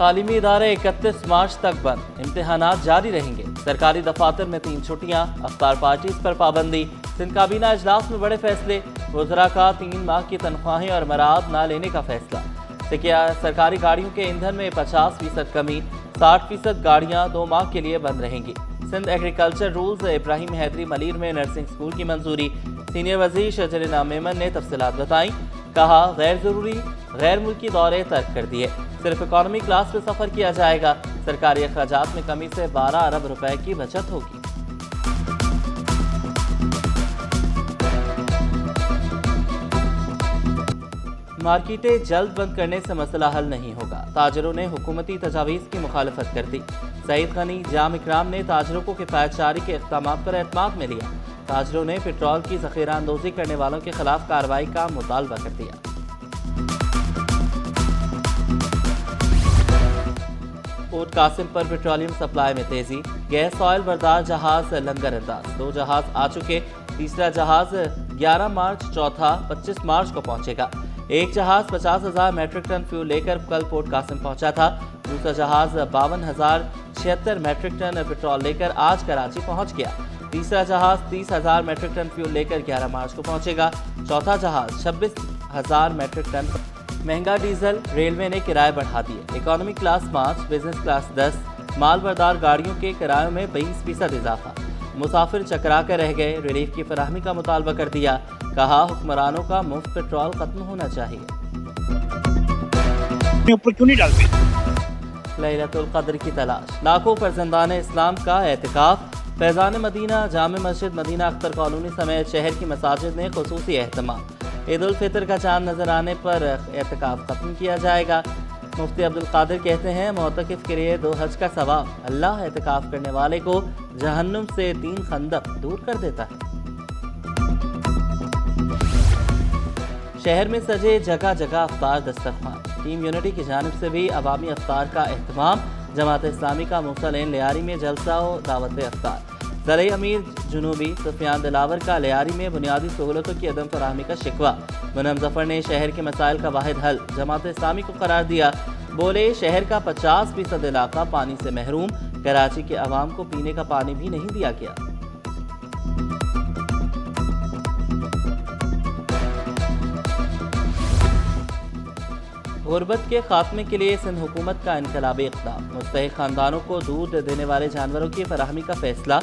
تعلیمی ادارے 31 مارچ تک بند، امتحانات جاری رہیں گے۔ سرکاری دفاتر میں 3 چھٹیاں، افطار پارٹیز پر پابندی۔ سندھ کابینہ اجلاس میں بڑے فیصلے، وزراء کا 3 ماہ کی تنخواہیں اور مراد نہ لینے کا فیصلہ۔ سرکاری گاڑیوں کے ایندھن میں 50% کمی، 60% گاڑیاں 2 ماہ کے لیے بند رہیں گی۔ سندھ ایگریکلچر رولز، ابراہیم حیدری ملیر میں نرسنگ اسکول کی منظوری۔ سینئر وزیر شجر انعام میمن نے تفصیلات بتائیں، کہا غیر ضروری غیر ملکی دورے ترک کر دیے، صرف اکانومی کلاس میں سفر کیا جائے گا۔ سرکاری اخراجات میں کمی سے 12 ارب روپے کی بچت ہوگی۔ مارکیٹیں جلد بند کرنے سے مسئلہ حل نہیں ہوگا، تاجروں نے حکومتی تجاویز کی مخالفت کر دی۔ سعید غنی جام اکرام نے تاجروں کو کفایت جاری کے اقدامات پر اعتماد میں لیا۔ تاجروں نے پٹرول کی ذخیرہ اندوزی کرنے والوں کے خلاف کارروائی کا مطالبہ کر دیا۔ پورٹ قاسم پر پیٹرولیم سپلائی میں تیزی، گیس آئل بردار جہاز لنگر انداز، 2 جہاز آ چکے، تیسرا جہاز 11 مارچ، چوتھا 25 مارچ کو پہنچے گا۔ ایک جہاز 50,000 میٹرک ٹن فیول لے کر کل پورٹ قاسم پہنچا تھا، دوسرا جہاز 52,076 میٹرک ٹن پیٹرول لے کر آج کراچی پہنچ گیا، تیسرا جہاز 30,000 میٹرک ٹن فیول لے کر 11 مارچ کو پہنچے گا، چوتھا جہاز 26,000 میٹرک ٹن۔ مہنگا ڈیزل، ریلوے نے کرائے بڑھا دیے، اکانومی کلاس 5، بزنس کلاس 10، مال بردار گاڑیوں کے کرایوں میں 20% اضافہ۔ مسافر چکرا کر رہ گئے، ریلیف کی فراہمی کا مطالبہ کر دیا، کہا حکمرانوں کا مفت پیٹرول ختم ہونا چاہیے۔ لیلۃ القدر کی تلاش، لاکھوں فرزندان اسلام کا اعتکاف۔ فیضان مدینہ، جامع مسجد مدینہ اختر کالونی سمیت شہر کی مساجد میں خصوصی اہتمام۔ عید الفطر کا چاند نظر آنے پر اعتکاف ختم کیا جائے گا۔ مفتی عبدالقادر کہتے ہیں، معتکف کے لیے 2 حج کا ثواب، اللہ اعتکاف کرنے والے کو جہنم سے 3 خندق دور کر دیتا ہے۔ شہر میں سجے جگہ جگہ افطار دسترخوان، ٹیم یونٹی کی جانب سے بھی عوامی افطار کا اہتمام۔ جماعت اسلامی کا موسیٰ لین لیاری میں جلسہ و دعوت افطار۔ زرعی امیر جنوبی سفیان دلاور کا لیاری میں بنیادی سہولتوں کی عدم فراہمی کا شکوہ۔ منم ظفر نے شہر کے مسائل کا واحد حل جماعت اسلامی کو قرار دیا، بولے شہر کا 50% علاقہ پانی سے محروم، کراچی کے عوام کو پینے کا پانی بھی نہیں دیا گیا۔ غربت کے خاتمے کے لیے سندھ حکومت کا انقلابی اقدام، مستحق خاندانوں کو دودھ دینے والے جانوروں کی فراہمی کا فیصلہ۔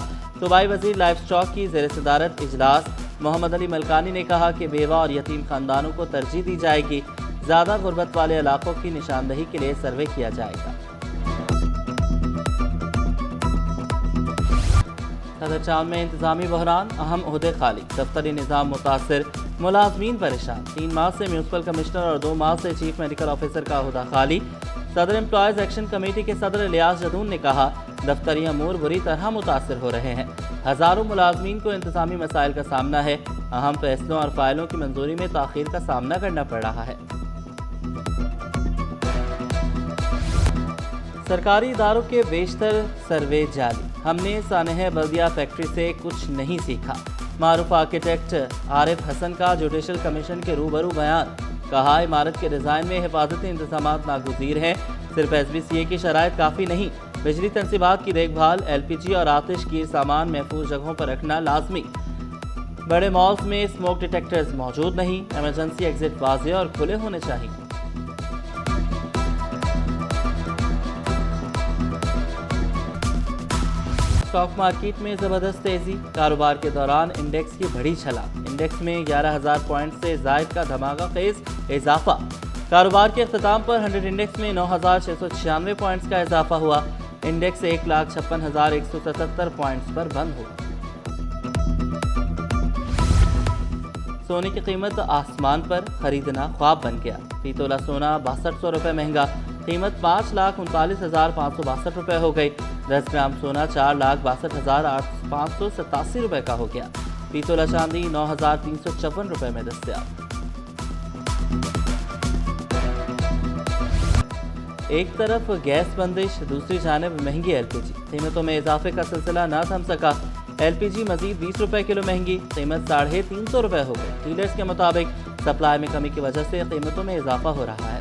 صوبائی وزیر لائف سٹاک کی زیر صدارت اجلاس، محمد علی ملکانی نے کہا کہ بیوہ اور یتیم خاندانوں کو ترجیح دی جائے گی، زیادہ غربت والے علاقوں کی نشاندہی کے لیے سروے کیا جائے گا۔ صدر ٹاؤن میں انتظامی بحران، اہم عہدے خالی، دفتری نظام متاثر، ملازمین پریشان۔ 3 ماہ سے میونسپل کمشنر اور 2 ماہ سے چیف میڈیکل آفیسر کا عہدہ خالی۔ صدر امپلائیز ایکشن کمیٹی کے صدر الیاس جدون نے کہا، دفتری امور بری طرح متاثر ہو رہے ہیں، ہزاروں ملازمین کو انتظامی مسائل کا سامنا ہے، اہم فیصلوں اور فائلوں کی منظوری میں تاخیر کا سامنا کرنا پڑ رہا ہے۔ سرکاری اداروں کے بیشتر سروے جعلی، ہم نے سانحہ بلدیہ فیکٹری سے کچھ نہیں سیکھا۔ معروف آرکیٹیکٹ عارف حسن کا جوڈیشل کمیشن کے روبرو بیان، کہا عمارت کے ڈیزائن میں حفاظتی انتظامات ناگزیر ہیں، صرف SBCA کی شرائط کافی نہیں، بجلی تنصیبات کی دیکھ بھال، LPG اور آتش کی سامان محفوظ جگہوں پر رکھنا لازمی۔ بڑے مالز میں اسموک ڈیٹیکٹرز موجود نہیں، ایمرجنسی ایگزٹ واضح اور کھلے ہونے چاہیے۔ اسٹاک مارکیٹ میں زبردست تیزی، کاروبار کے دوران انڈیکس کی بڑی چھلانگ، انڈیکس میں 11,000 پوائنٹ سے زائد کا دھماکہ خیز اضافہ۔ کاروبار کے اختتام پر 100 انڈیکس میں 9,696 پوائنٹس کا اضافہ ہوا، انڈیکس 1,56,177 پوائنٹس پر بند ہوا۔ سونے کی قیمت آسمان پر، خریدنا خواب بن گیا، فی تولہ سونا 6200 روپے مہنگا، قیمت 5,39,562 روپے ہو گئی، 10 گرام سونا 4,62,587 روپے کا ہو گیا، فی تولہ چاندی 9,354 روپے میں دستیاب۔ ایک طرف گیس بندش، دوسری جانب مہنگی LPG، قیمتوں میں اضافے کا سلسلہ نہ تھم سکا، LPG مزید 20 روپے کلو مہنگی، قیمت 350 روپے ہو گئی۔ ڈیلرز کے مطابق سپلائی میں کمی کی وجہ سے قیمتوں میں اضافہ ہو رہا ہے۔